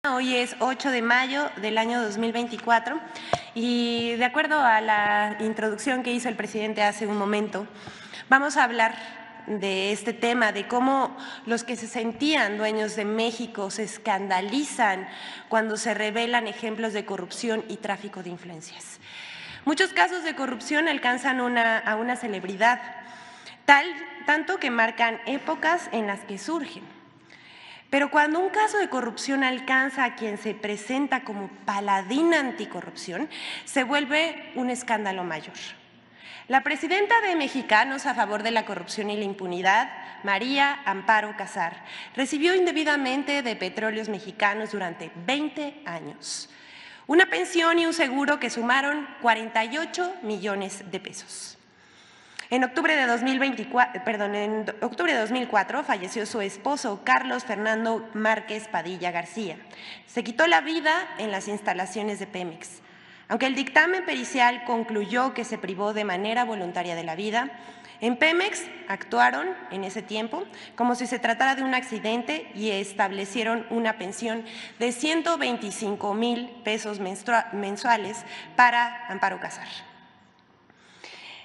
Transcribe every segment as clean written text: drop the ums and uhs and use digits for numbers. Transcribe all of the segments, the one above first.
Hoy es 8 de mayo del año 2024 y de acuerdo a la introducción que hizo el presidente hace un momento, vamos a hablar de este tema, de cómo los que se sentían dueños de México se escandalizan cuando se revelan ejemplos de corrupción y tráfico de influencias. Muchos casos de corrupción alcanzan a una celebridad, tanto que marcan épocas en las que surgen. Pero cuando un caso de corrupción alcanza a quien se presenta como paladín anticorrupción, se vuelve un escándalo mayor. La presidenta de Mexicanos a favor de la corrupción y la impunidad, María Amparo Casar, recibió indebidamente de Petróleos Mexicanos durante 20 años una pensión y un seguro que sumaron 48 millones de pesos. En octubre de 2004 falleció su esposo, Carlos Fernando Márquez Padilla García. Se quitó la vida en las instalaciones de Pemex. Aunque el dictamen pericial concluyó que se privó de manera voluntaria de la vida, en Pemex actuaron en ese tiempo como si se tratara de un accidente y establecieron una pensión de 125,000 pesos mensuales para Amparo Casar.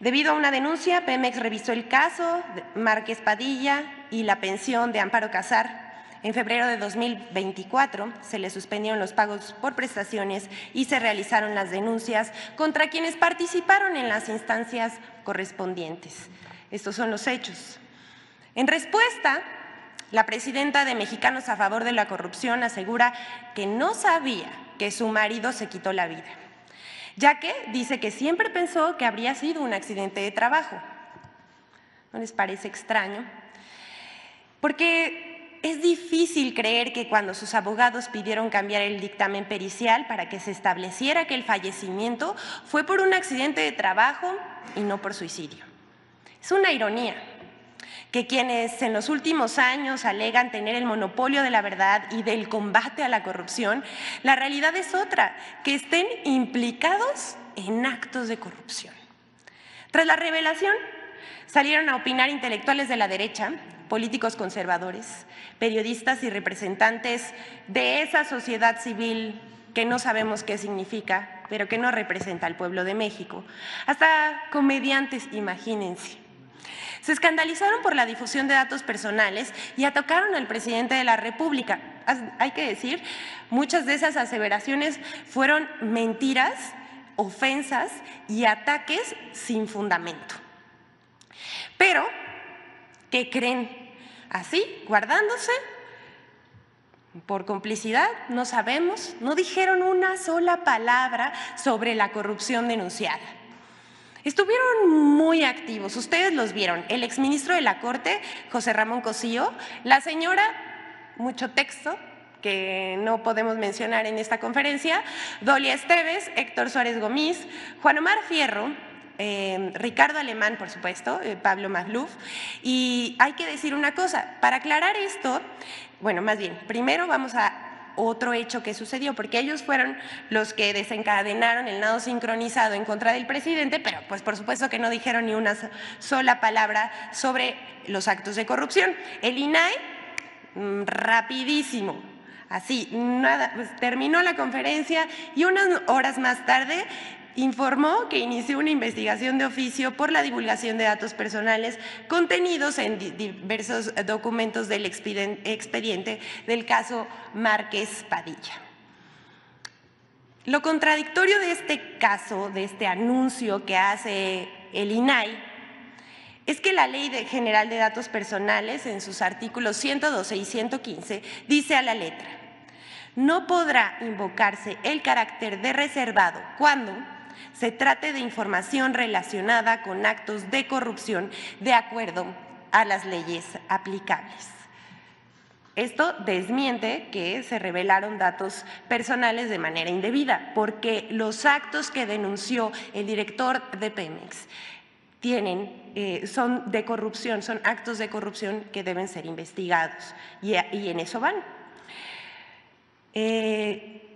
Debido a una denuncia, Pemex revisó el caso de Márquez Padilla y la pensión de Amparo Casar. En febrero de 2024 se le suspendieron los pagos por prestaciones y se realizaron las denuncias contra quienes participaron en las instancias correspondientes. Estos son los hechos. En respuesta, la presidenta de Mexicanos a favor de la corrupción asegura que no sabía que su marido se quitó la vida, ya que dice que siempre pensó que habría sido un accidente de trabajo. ¿No les parece extraño? Porque es difícil creer que cuando sus abogados pidieron cambiar el dictamen pericial para que se estableciera que el fallecimiento fue por un accidente de trabajo y no por suicidio. Es una ironía que quienes en los últimos años alegan tener el monopolio de la verdad y del combate a la corrupción, la realidad es otra, que estén implicados en actos de corrupción. Tras la revelación, salieron a opinar intelectuales de la derecha, políticos conservadores, periodistas y representantes de esa sociedad civil que no sabemos qué significa, pero que no representa al pueblo de México, hasta comediantes, imagínense. Se escandalizaron por la difusión de datos personales y atacaron al presidente de la República. Hay que decir, muchas de esas aseveraciones fueron mentiras, ofensas y ataques sin fundamento. Pero, ¿qué creen? Así, guardándose, por complicidad, no sabemos, no dijeron una sola palabra sobre la corrupción denunciada. Estuvieron muy activos, ustedes los vieron, el exministro de la Corte, José Ramón Cosío, la señora, mucho texto que no podemos mencionar en esta conferencia, Dolia Esteves, Héctor Suárez Gómez, Juan Omar Fierro, Ricardo Alemán, por supuesto, Pablo Magluf. Y hay que decir una cosa, para aclarar esto, bueno, más bien, primero vamos a otro hecho que sucedió, porque ellos fueron los que desencadenaron el nado sincronizado en contra del presidente, pero pues por supuesto que no dijeron ni una sola palabra sobre los actos de corrupción. El INAI, rapidísimo, así, nada, pues terminó la conferencia y unas horas más tarde informó que inició una investigación de oficio por la divulgación de datos personales contenidos en diversos documentos del expediente del caso Márquez Padilla. Lo contradictorio de este caso, de este anuncio que hace el INAI, es que la Ley General de Datos Personales, en sus artículos 112 y 115, dice a la letra: no podrá invocarse el carácter de reservado cuando se trate de información relacionada con actos de corrupción de acuerdo a las leyes aplicables. Esto desmiente que se revelaron datos personales de manera indebida, porque los actos que denunció el director de Pemex son de corrupción, son actos de corrupción que deben ser investigados, y en eso van.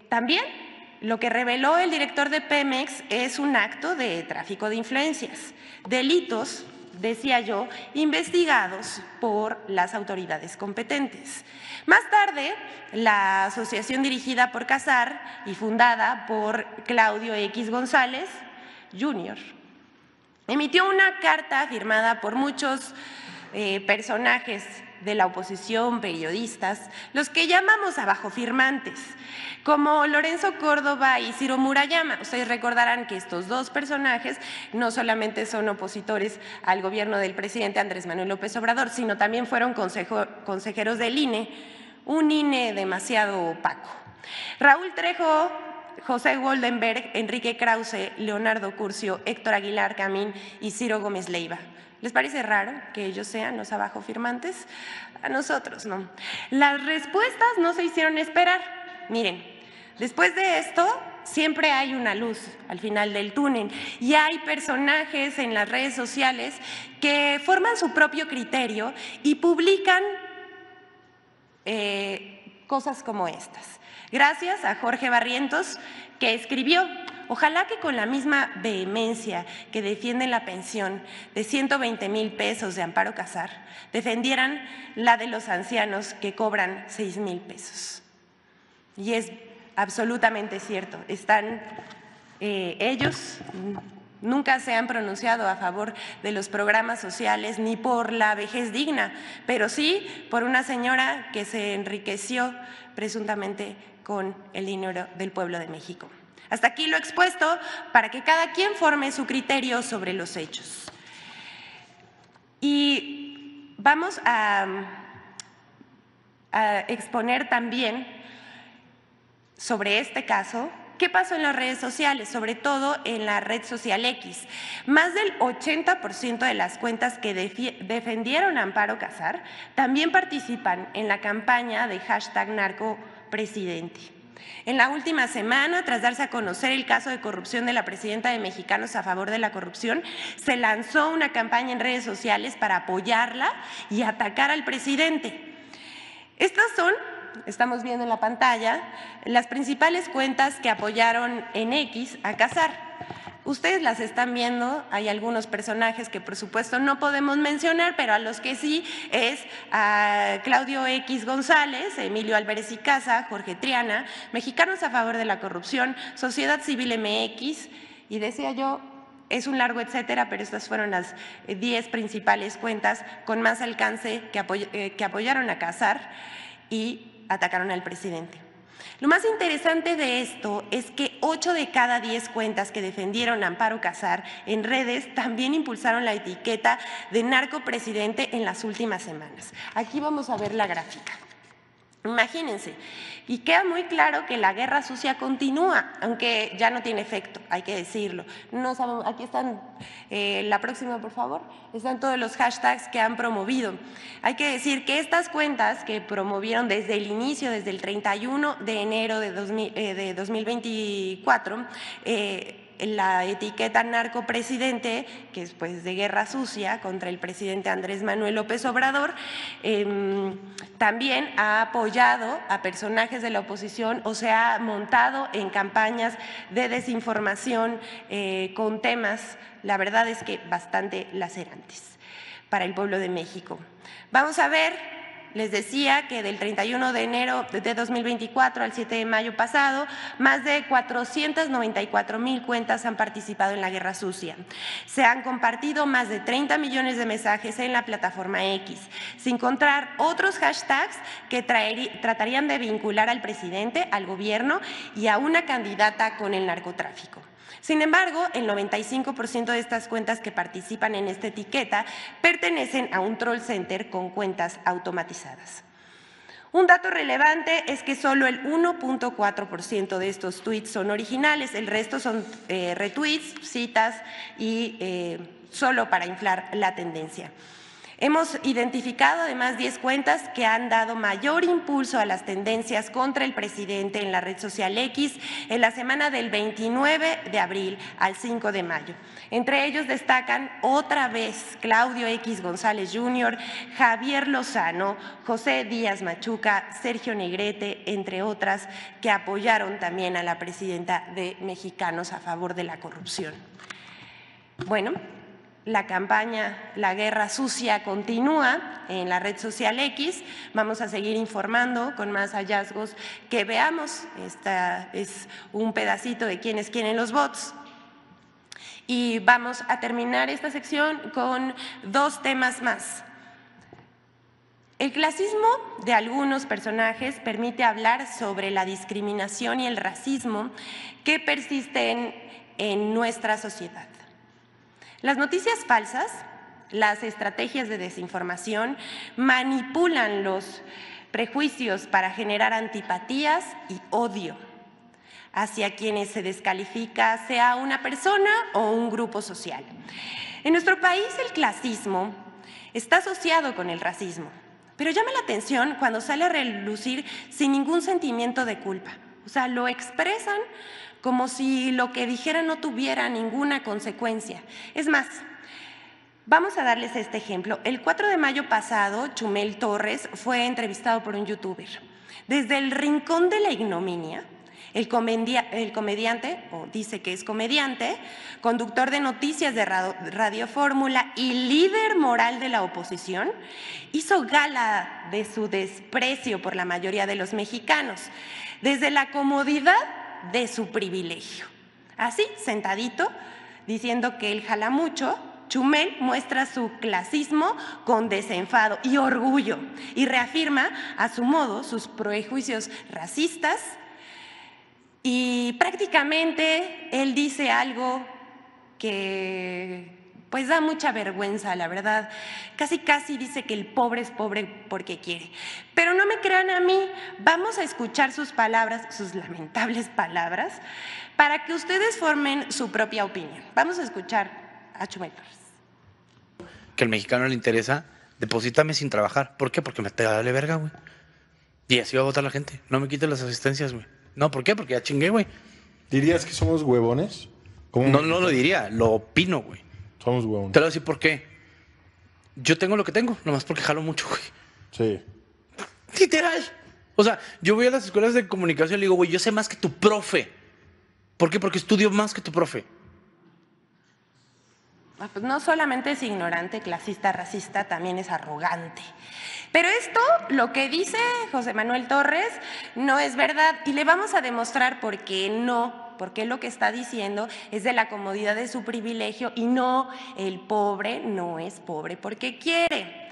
También lo que reveló el director de Pemex es un acto de tráfico de influencias, delitos decía yo, investigados por las autoridades competentes. Más tarde, la asociación dirigida por Casar y fundada por Claudio X González Jr. emitió una carta firmada por muchos personajes de la oposición, periodistas, los que llamamos abajofirmantes, como Lorenzo Córdoba y Ciro Murayama. Ustedes recordarán que estos dos personajes no solamente son opositores al gobierno del presidente Andrés Manuel López Obrador, sino también fueron consejeros del INE, un INE demasiado opaco. Raúl Trejo, José Goldenberg, Enrique Krause, Leonardo Curcio, Héctor Aguilar Camín y Ciro Gómez Leiva. ¿Les parece raro que ellos sean los abajofirmantes? A nosotros no. Las respuestas no se hicieron esperar. Miren, después de esto siempre hay una luz al final del túnel y hay personajes en las redes sociales que forman su propio criterio y publican cosas como estas. Gracias a Jorge Barrientos, que escribió: ojalá que con la misma vehemencia que defienden la pensión de 120,000 pesos de Amparo Casar, defendieran la de los ancianos que cobran 6,000 pesos. Y es absolutamente cierto, ellos nunca se han pronunciado a favor de los programas sociales ni por la vejez digna, pero sí por una señora que se enriqueció presuntamente con el dinero del pueblo de México. Hasta aquí lo expuesto para que cada quien forme su criterio sobre los hechos. Y vamos a exponer también sobre este caso qué pasó en las redes sociales, sobre todo en la red social X. Más del 80% de las cuentas que defendieron a Amparo Casar también participan en la campaña de #NarcoPresidente. En la última semana, tras darse a conocer el caso de corrupción de la presidenta de Mexicanos a favor de la corrupción, se lanzó una campaña en redes sociales para apoyarla y atacar al presidente. Estas son, estamos viendo en la pantalla, las principales cuentas que apoyaron en X a Casar. Ustedes las están viendo, hay algunos personajes que por supuesto no podemos mencionar, pero a los que sí es a Claudio X González, Emilio Álvarez y Casa, Jorge Triana, Mexicanos a favor de la corrupción, Sociedad Civil MX, y decía yo, es un largo etcétera, pero estas fueron las 10 principales cuentas con más alcance que apoyaron a Casar y atacaron al presidente. Lo más interesante de esto es que 8 de cada 10 cuentas que defendieron a Amparo Casar en redes también impulsaron la etiqueta de narcopresidente en las últimas semanas. Aquí vamos a ver la gráfica. Imagínense, y queda muy claro que la guerra sucia continúa, aunque ya no tiene efecto, hay que decirlo. No sabemos, aquí están, la próxima por favor, están todos los hashtags que han promovido. Hay que decir que estas cuentas que promovieron desde el inicio, desde el 31 de enero de 2024, la etiqueta narcopresidente, que es pues de guerra sucia contra el presidente Andrés Manuel López Obrador, también ha apoyado a personajes de la oposición o se ha montado en campañas de desinformación con temas, la verdad es que bastante lacerantes para el pueblo de México. Vamos a ver. Les decía que del 31 de enero de 2024 al 7 de mayo pasado, más de 494,000 cuentas han participado en la guerra sucia. Se han compartido más de 30 millones de mensajes en la plataforma X, sin contar otros hashtags que tratarían de vincular al presidente, al gobierno y a una candidata con el narcotráfico. Sin embargo, el 95% de estas cuentas que participan en esta etiqueta pertenecen a un troll center con cuentas automatizadas. Un dato relevante es que solo el 1.4% de estos tweets son originales, el resto son retweets, citas y solo para inflar la tendencia. Hemos identificado además 10 cuentas que han dado mayor impulso a las tendencias contra el presidente en la red social X en la semana del 29 de abril al 5 de mayo. Entre ellos destacan otra vez Claudio X González Jr., Javier Lozano, José Díaz Machuca, Sergio Negrete, entre otras, que apoyaron también a la presidenta de Mexicanos a favor de la corrupción. Bueno, la campaña La Guerra Sucia continúa en la red social X. Vamos a seguir informando con más hallazgos que veamos. Esta es un pedacito de quiénes quieren los bots. Y vamos a terminar esta sección con dos temas más. El clasismo de algunos personajes permite hablar sobre la discriminación y el racismo que persisten en nuestra sociedad. Las noticias falsas, las estrategias de desinformación manipulan los prejuicios para generar antipatías y odio hacia quienes se descalifica, sea una persona o un grupo social. En nuestro país el clasismo está asociado con el racismo, pero llama la atención cuando sale a relucir sin ningún sentimiento de culpa. O sea, lo expresan como si lo que dijeran no tuviera ninguna consecuencia. Es más, vamos a darles este ejemplo. El 4 de mayo pasado, Chumel Torres fue entrevistado por un youtuber. Desde el rincón de la ignominia, el comediante, o dice que es comediante, conductor de noticias de Radio Fórmula y líder moral de la oposición, hizo gala de su desprecio por la mayoría de los mexicanos, desde la comodidad de su privilegio. Así, sentadito, diciendo que él jala mucho, Chumel muestra su clasismo con desenfado y orgullo y reafirma a su modo sus prejuicios racistas y prácticamente él dice algo que pues da mucha vergüenza, la verdad. Casi dice que el pobre es pobre porque quiere. Pero no me crean a mí, vamos a escuchar sus palabras, sus lamentables palabras, para que ustedes formen su propia opinión. Vamos a escuchar a Chumel Torres. Que al mexicano le interesa, deposítame sin trabajar. ¿Por qué? Porque me te vale verga, güey. Y así va a votar la gente. No me quites las asistencias, güey. No, ¿por qué? Porque ya chingué, güey. ¿Dirías que somos huevones? No lo diría, lo opino, güey. Somos huevones. Te lo voy a decir por qué. Yo tengo lo que tengo, nomás porque jalo mucho, güey. Sí. Literal. O sea, yo voy a las escuelas de comunicación y le digo, güey, yo sé más que tu profe. ¿Por qué? Porque estudio más que tu profe. Pues no solamente es ignorante, clasista, racista, también es arrogante. Pero esto, lo que dice José Manuel Torres, no es verdad y le vamos a demostrar por qué no, porque lo que está diciendo es de la comodidad de su privilegio y no, el pobre no es pobre porque quiere.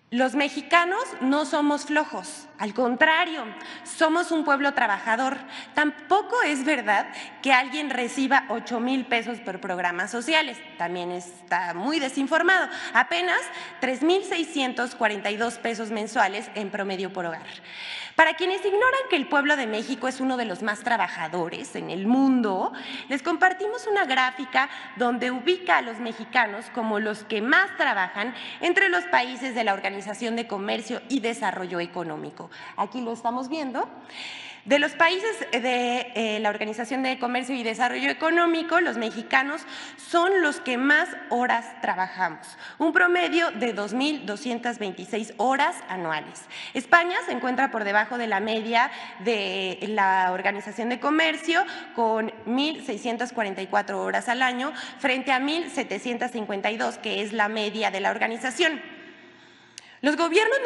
Los mexicanos no somos flojos, al contrario, somos un pueblo trabajador. Tampoco es verdad que alguien reciba 8,000 pesos por programas sociales, también está muy desinformado, apenas 3,642 pesos mensuales en promedio por hogar. Para quienes ignoran que el pueblo de México es uno de los más trabajadores en el mundo, les compartimos una gráfica donde ubica a los mexicanos como los que más trabajan entre los países de la Organización de Comercio y Desarrollo Económico. Aquí lo estamos viendo. De los países de la Organización de Comercio y Desarrollo Económico, los mexicanos son los que más horas trabajamos, un promedio de 2,226 horas anuales. España se encuentra por debajo de la media de la Organización de Comercio con 1,644 horas al año frente a 1,752, que es la media de la organización. Los gobiernos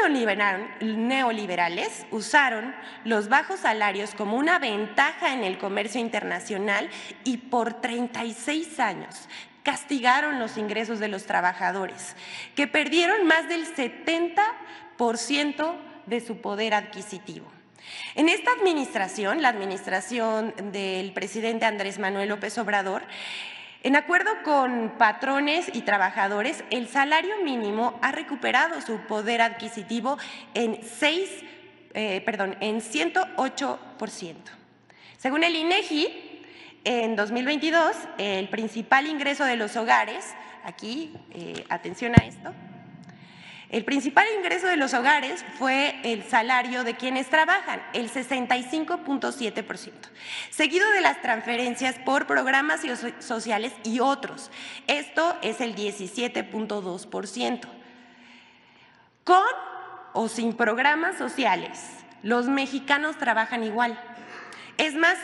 neoliberales usaron los bajos salarios como una ventaja en el comercio internacional y por 36 años castigaron los ingresos de los trabajadores, que perdieron más del 70% de su poder adquisitivo. En esta administración, la administración del presidente Andrés Manuel López Obrador, en acuerdo con patrones y trabajadores, el salario mínimo ha recuperado su poder adquisitivo en 108%. Según el INEGI, en 2022, el principal ingreso de los hogares, aquí, atención a esto, el principal ingreso de los hogares fue el salario de quienes trabajan, el 65,7%, seguido de las transferencias por programas sociales y otros. Esto es el 17,2%. Con o sin programas sociales, los mexicanos trabajan igual. Es más,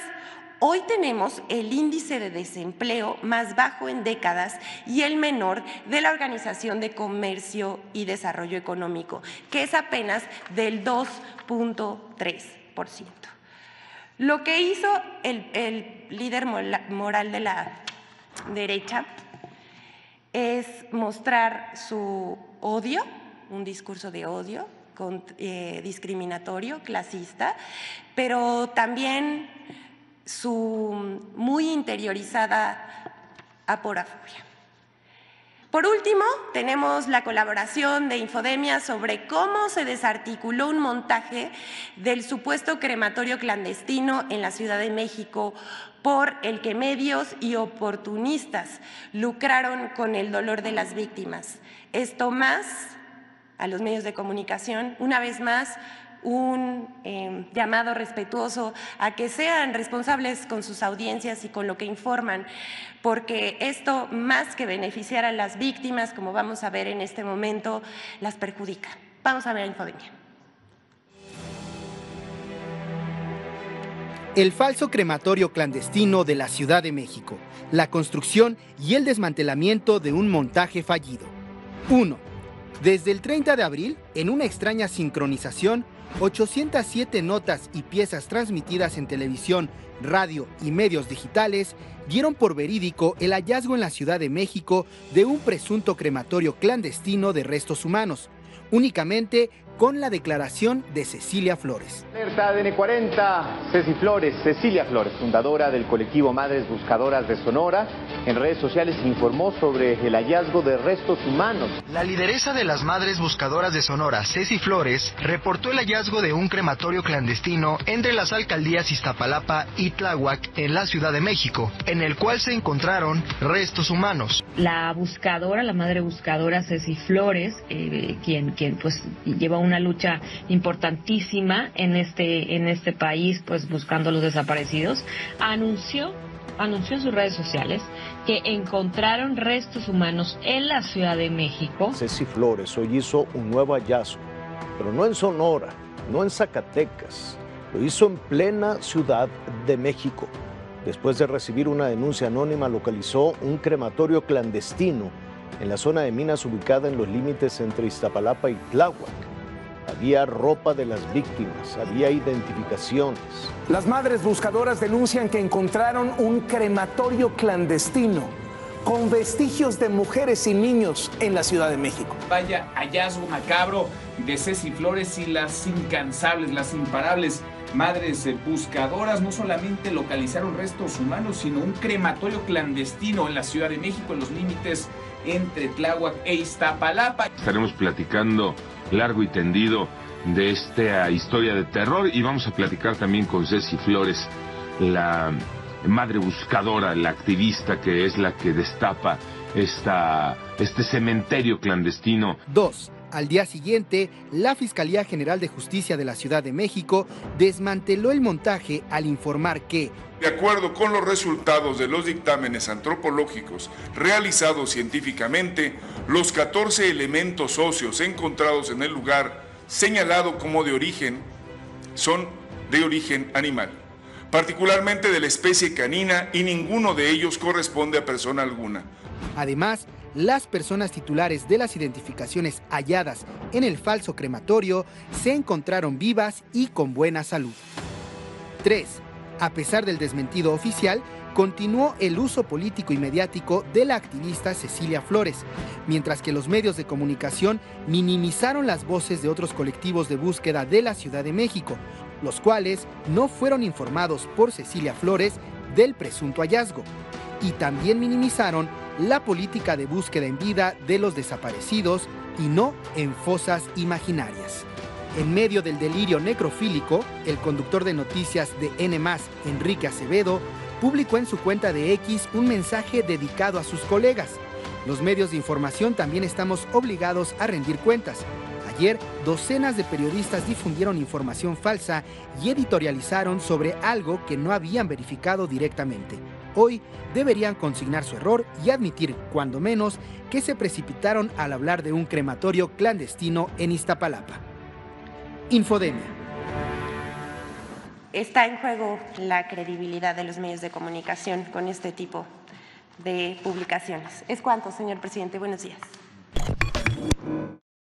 Hoy tenemos el índice de desempleo más bajo en décadas y el menor de la Organización de Comercio y Desarrollo Económico, que es apenas del 2.3%. Lo que hizo el líder moral de la derecha es mostrar su odio, un discurso de odio, discriminatorio, clasista, pero también su muy interiorizada aporafobia. Por último, tenemos la colaboración de Infodemia sobre cómo se desarticuló un montaje del supuesto crematorio clandestino en la Ciudad de México por el que medios y oportunistas lucraron con el dolor de las víctimas. Esto más a los medios de comunicación, una vez más, un llamado respetuoso a que sean responsables con sus audiencias y con lo que informan, porque esto, más que beneficiar a las víctimas, como vamos a ver en este momento, las perjudica. Vamos a ver Infodemia. El falso crematorio clandestino de la Ciudad de México, la construcción y el desmantelamiento de un montaje fallido. 1. Desde el 30 de abril, en una extraña sincronización, 807 notas y piezas transmitidas en televisión, radio y medios digitales dieron por verídico el hallazgo en la Ciudad de México de un presunto crematorio clandestino de restos humanos, únicamente con la declaración de Cecilia Flores. Alerta ADN 40, Cecilia Flores, fundadora del colectivo Madres Buscadoras de Sonora, en redes sociales informó sobre el hallazgo de restos humanos. La lideresa de las Madres Buscadoras de Sonora, Ceci Flores, reportó el hallazgo de un crematorio clandestino entre las alcaldías Iztapalapa y Tláhuac en la Ciudad de México, en el cual se encontraron restos humanos. La buscadora, la madre buscadora Ceci Flores, quien pues lleva una lucha importantísima en este país, pues buscando a los desaparecidos, anunció en sus redes sociales que encontraron restos humanos en la Ciudad de México. Ceci Flores hoy hizo un nuevo hallazgo, pero no en Sonora, no en Zacatecas, lo hizo en plena Ciudad de México. Después de recibir una denuncia anónima, localizó un crematorio clandestino en la zona de minas ubicada en los límites entre Iztapalapa y Tláhuac. Había ropa de las víctimas, había identificaciones. Las Madres Buscadoras denuncian que encontraron un crematorio clandestino con vestigios de mujeres y niños en la Ciudad de México. Vaya hallazgo macabro de Ceci Flores y las incansables, las imparables Madres Buscadoras no solamente localizaron restos humanos, sino un crematorio clandestino en la Ciudad de México, en los límites entre Tláhuac e Iztapalapa. Estaremos platicando largo y tendido de esta historia de terror y vamos a platicar también con Ceci Flores, la madre buscadora, la activista que es la que destapa este cementerio clandestino. 2. Al día siguiente, la Fiscalía General de Justicia de la Ciudad de México desmanteló el montaje al informar que, de acuerdo con los resultados de los dictámenes antropológicos realizados científicamente, los 14 elementos óseos encontrados en el lugar señalado como de origen son de origen animal, particularmente de la especie canina, y ninguno de ellos corresponde a persona alguna. Además, las personas titulares de las identificaciones halladas en el falso crematorio se encontraron vivas y con buena salud. 3. A pesar del desmentido oficial, continuó el uso político y mediático de la activista Cecilia Flores, mientras que los medios de comunicación minimizaron las voces de otros colectivos de búsqueda de la Ciudad de México, los cuales no fueron informados por Cecilia Flores del presunto hallazgo, y también minimizaron la política de búsqueda en vida de los desaparecidos y no en fosas imaginarias. En medio del delirio necrofílico, el conductor de noticias de N+, Enrique Acevedo, publicó en su cuenta de X un mensaje dedicado a sus colegas. Los medios de información también estamos obligados a rendir cuentas. Ayer, docenas de periodistas difundieron información falsa y editorializaron sobre algo que no habían verificado directamente. Hoy deberían consignar su error y admitir, cuando menos, que se precipitaron al hablar de un crematorio clandestino en Iztapalapa. Infodemia. está en juego la credibilidad de los medios de comunicación con este tipo de publicaciones. Es cuanto, señor presidente. Buenos días.